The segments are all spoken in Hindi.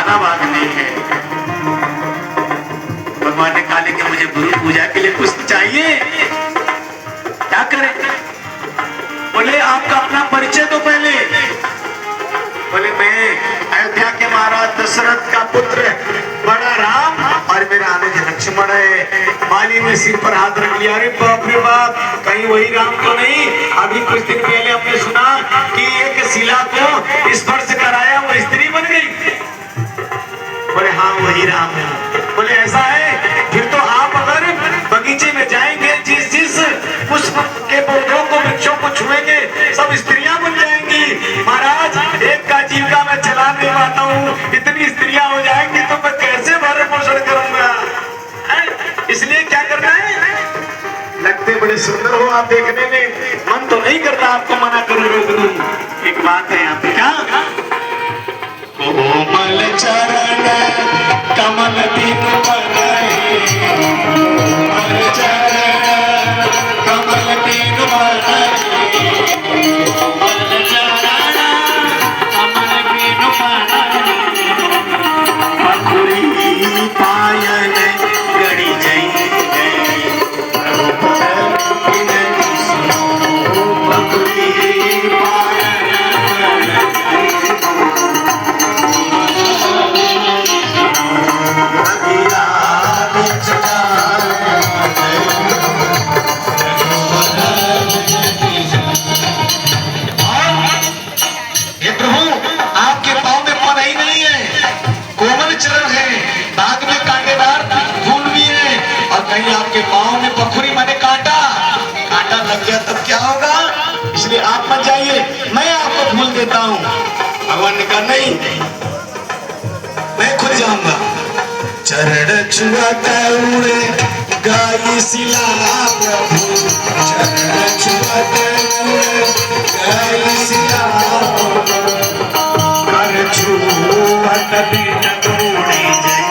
खाना बाग नहीं है। भगवान ने कहा कि मुझे गुरु पूजा के लिए कुछ चाहिए, क्या करें? बोले आपका अपना परिचय दो पहले। बोले मैं अयोध्या के महाराज दशरथ का पुत्र बड़ा राम और मेरा आनंद लक्ष्मण है। माली ने सिर पर हाथ रख लिया, अरे बाप रे बाप, कहीं वही राम तो नहीं? अभी कुछ दिन पहले हमने सुना कि एक शिला को स्पर्श कराया वो स्त्री बन गई। बोले हाँ वही राम है। बोले ऐसा है, फिर तो आप अगर बगीचे में जाएंगे, जिस जिस पुष्प के पौधों को वृक्षों को छुएंगे सब स्त्रियां बन जाएंगी। महाराज एक का जीविका मैं चला नहीं पाता हूँ, इतनी स्त्रियां हो जाएंगी तो मैं कैसे भरण पोषण करूंगा? इसलिए क्या करना है? लगते बड़े सुंदर हो आप देखने में, मन तो नहीं करता आपको मना करूंगा गुरु। एक बात है यहाँ पे, क्या कोमल चरण कमल बिनु बनाए, कोमल चरण कमल बिनु बनाए, कोमल चरण कमल बिनु बनाए, पखुरी पायन गड़ी जई पाँव में पखुरी माने कांटा, कांटा लग गया तब क्या होगा? इसलिए आप मत जाइए, मैं आपको फूल देता हूँ। भगवान ने कहा नहीं, मैं खुद जाऊंगा। चरण छुअत उड़े गाई शिला प्रभु, चरण छुअत उड़े गाई शिला कर छुअत बिन तोड़ी जय।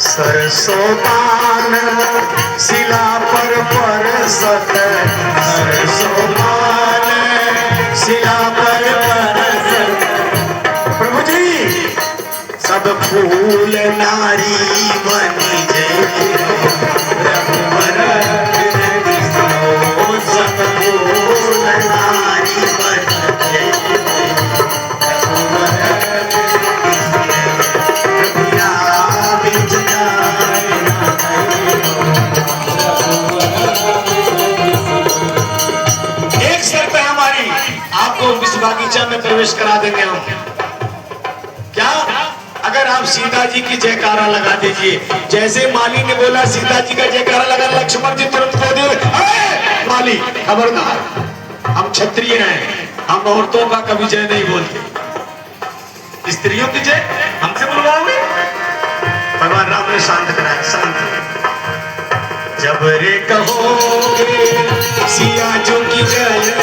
सरसों पान शिला पर परसत, सरसों पान शिला पर परसत। प्रभु जी सब फूल नारी बनी जय, रघुवर सब फूल नारी बनी जय, बागीचा में प्रवेश करा देंगे हम। क्या अगर आप सीता जी की जयकारा लगा दीजिए, जैसे माली ने बोला सीता जी का जयकारा लगा, लक्ष्मण जी तुरंत कह दिए माली खबरदार, हम क्षत्रिय हैं, हम औरतों का कभी जय नहीं बोलते, स्त्रियों की जय हमसे बुलवाओगे? भगवान राम ने शांत कराया, शांत। जब रे कहोगे सिया जो की जय जय,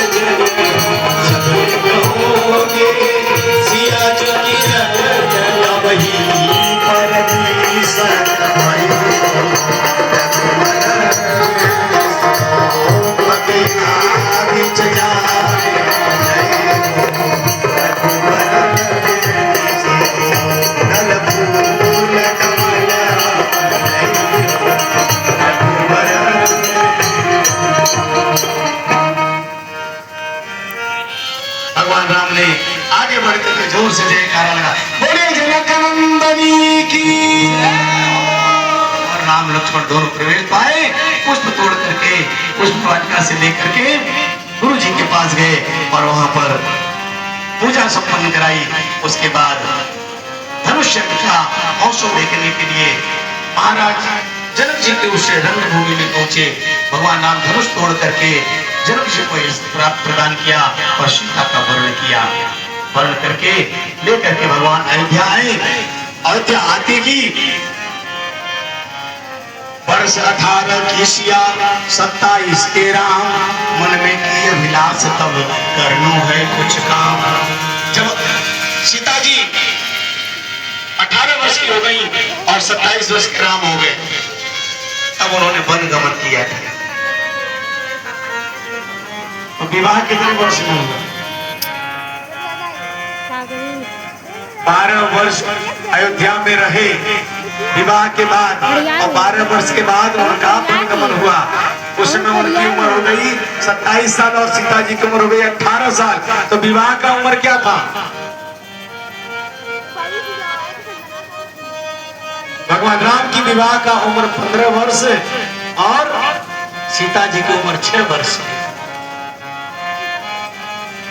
जब रे कहोगे सिया जो की जय जय, वही परमेश्वर भाई बगीचा बीच जाए, नल फूल कमल भगवान राम ने आगे बढ़कर के जोर से जयकारा लगा, बोले जनकनंदनी की। और राम लक्ष्मण दोनों प्रवेश पाए, पुष्प तोड़ करके पुष्प वाटिका से लेकर के गुरु जी के पास गए और वहां पर पूजा संपन्न कराई। उसके बाद धनुष्य का मौसम देखने के लिए महाराज जनक जी के उस रंगभूमि में पहुंचे। भगवान राम धनुष तोड़ करके जनक जी को प्राप्त प्रदान किया और सीता का वर्ण किया। वर्ण करके लेकर के भगवान अयोध्या आए। अयोध्या आते ही बड़ा वर्ष 18 की सिया 27 के राम, मन में की अभिलाष तब करनो है कुछ काम। जब सीता जी 18 वर्ष की हो गई और 27 वर्ष के राम हो गए, तब उन्होंने वन गमन किया था। तो विवाह कितने वर्ष में हुआ? 12 वर्ष अयोध्या में रहे विवाह के बाद, और 12 वर्ष के बाद उनका वनगमन हुआ। उस समय उनकी उम्र हो गई 27 साल और सीता जी की उम्र हो गई 18 साल। तो विवाह का उम्र क्या था? भगवान राम की विवाह का उम्र 15 वर्ष और सीता जी की उम्र 6 वर्ष।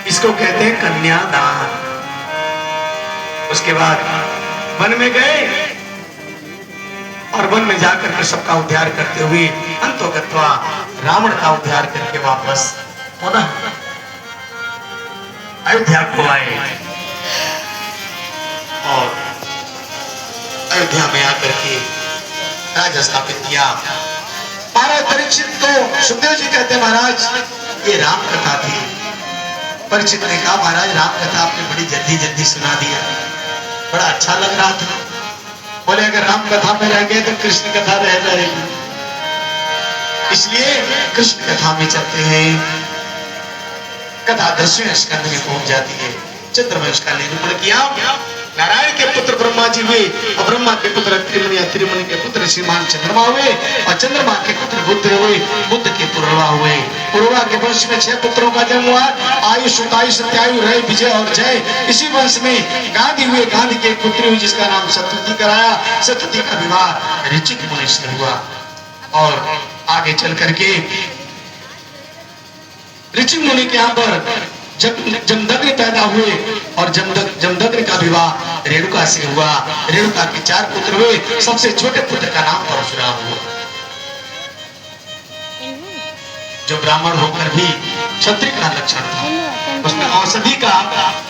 इसको कहते हैं कन्यादान। उसके बाद वन में गए और वन में जाकर के सबका उद्धार करते हुए अंतोगत्वा रावण का उद्धार करके वापस पुनः अयोध्या को आए और अयोध्या में आकर के राज स्थापित किया। महाराज परीक्षित को सुखदेव जी कहते हैं, महाराज ये राम कथा थी। परीक्षित ने कहा, महाराज राम कथा आपने बड़ी जल्दी जल्दी सुना दिया, बड़ा अच्छा लग रहा था। बोले अगर राम कथा में रह गए तो कृष्ण कथा रह जाएगी, इसलिए कृष्ण कथा में चलते हैं। कथा 10वें स्कंद में पहुंच जाती है। चंद्रवंश का निरूपण किया। नारायण के पुत्र ब्रह्मा जी हुए और ब्रह्मा के पुत्र त्रिमुनि, त्रिमुनि के पुत्र श्रीमान चंद्रमा हुए और चंद्रमा के पुत्र बुद्ध हुए, बुद्ध के पुरवा हुए। पुरवा के वंश में 6 पुत्रों का जन्म हुआ, आयुष, सुतायुष, सत्यायु, रय, विजय और जय। इसी वंश में गांधी हुए, गांधी के पुत्री हुई जिसका नाम सत्यवती कराया। सत्यवती का विवाह ऋचिक मुनि से हुआ और आगे चल करके ऋचिक मुनि के यहाँ पर जमदग्नि पैदा हुए और जमदग्नि का विवाह रेणुका से हुआ। रेणुका के 4 पुत्र हुए, सबसे छोटे पुत्र का नाम परशुराम हुआ, जो ब्राह्मण होकर भी क्षत्रिय का लक्षण था। उसमें औषधि का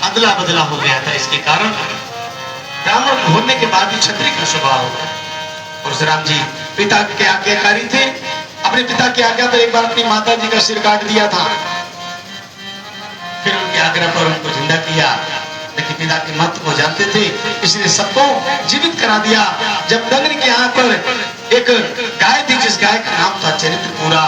अदला बदला हो गया था, इसके कारण ब्राह्मण होने के बाद भी क्षत्रिय का स्वभाव हो गया। परशुराम जी पिता के आज्ञाकारी थे। अपने पिता की आज्ञा पर एक बार अपनी माता जी का सिर काट दिया था, फिर उनके आग्रह पर उनको जिंदा किया, लेकिन पिता के महत्व को जानते थे, इसलिए सबको जीवित करा दिया। जब दग्नि के यहाँ पर एक गाय थी, जिस गाय का नाम था चरित्रपूरा।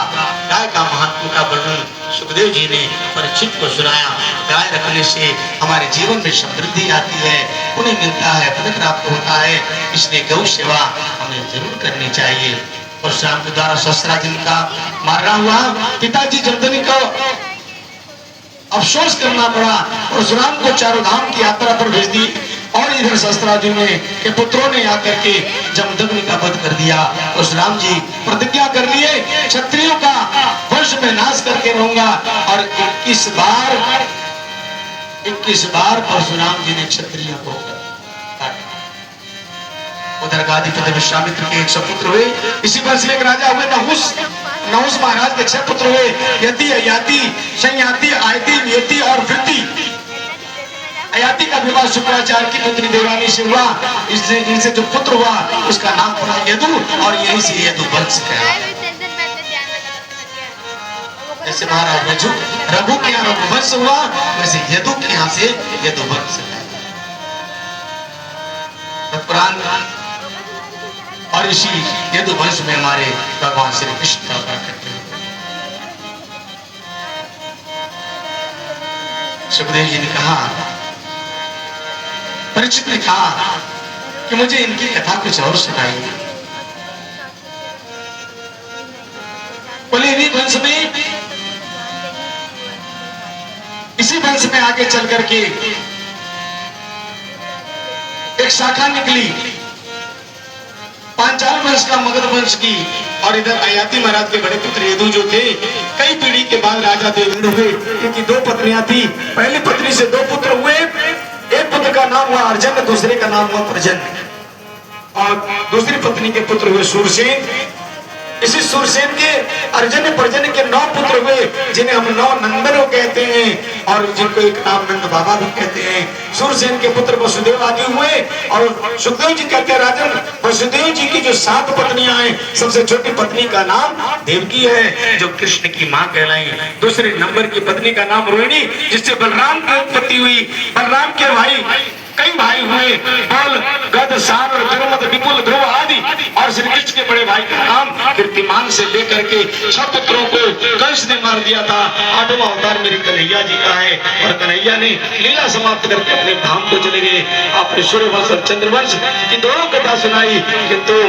गाय का महत्व का वर्णन सुखदेव जी ने परीक्षित को सुनाया। गाय रखने से हमारे जीवन में समृद्धि आती है, पुण्य मिलता है, पद प्राप्त होता है, इसलिए गौ सेवा हमें जरूर करनी चाहिए। परशुराम के द्वारा सहस्राधिन का मारना हुआ। पिताजी जमदग्नि को अफसोस करना पड़ा। परशुराम को चारों धाम की यात्रा पर भेज दी और इधर सहस्त्रार्जुन के पुत्रों ने आकर के जमदग्नि का वध कर दिया। परशुराम जी प्रतिज्ञा कर लिए, क्षत्रियों का वंश में नाश करके रहूंगा। और 21 बार परशुराम जी ने क्षत्रियों को काटा। उधर गादीपति विश्वामित्र के 100 पुत्र हुए। इसी वर्ष एक राजा हुए नहुस महाराज के 6 पुत्र हुए, यति, अयाति, संयाति, आयति, नियति और वृत्ति। अयाति का विवाह शुक्राचार्य की पुत्री देवरानी से हुआ। इनसे जो पुत्र हुआ उसका नाम पड़ा यदु और यहीं से यदु वंश कहलाया। जैसे महाराज रघु के यहाँ रघुवंश हुआ, वैसे यदु के यहाँ से यदु वंश पुराण और इसी यदु वंश में हमारे भगवान श्री कृष्ण का प्रकट हुआ। सुखदेव जी ने कहा, परीक्षित ने कहा कि मुझे इनकी कथा कुछ और सुनाइए। बोले इन्हीं वंश में, इसी वंश में आगे चल करके एक शाखा निकली पांचाल वंश का, मगध वंश की। और इधर अयाति महाराज के बड़े पुत्र यदु जो थे, कई पीढ़ी के बाद राजा देवेंद्र हुए। इनकी 2 पत्नियां थी। पहली पत्नी से 2 पुत्र हुए। एक पुत्र का नाम हुआ अर्जन, दूसरे का नाम हुआ प्रजन्य। और दूसरी पत्नी के पुत्र हुए सूरसेन। इसी सूरसेन के अर्जन प्रजन्य के 9 पुत्र हुए, जिन्हें हम 9 नंदनों कहते हैं। और जिनको एक नाम नंद बाबा भी कहते हैं। सूरसेन के पुत्र वसुदेव आदि हुए और सुखदेव जी कहते हैं राजन वसुदेव जी की जो 7 पत्नियां हैं, सबसे छोटी पत्नी का नाम देवकी है जो कृष्ण की मां कहलाई। दूसरे नंबर की पत्नी का नाम रोहिणी जिससे बलराम की उत्पत्ति हुई। बलराम के भाई कई भाई हुए, बल गद सार और दुर्मद विपुल ध्रुव आदि। और श्री कृष्ण के बड़े भाई का नाम कीर्तिमान से लेकर के 6 पुत्रों को कंस ने मार दिया था। 8वां अवतार मेरे कन्हैया जी का है और कन्हैया ने लीला समाप्त करके अपने धाम को चले गए। आपने सूर्यवंश और चंद्रवंश की दोनों कथा सुनाई, किंतु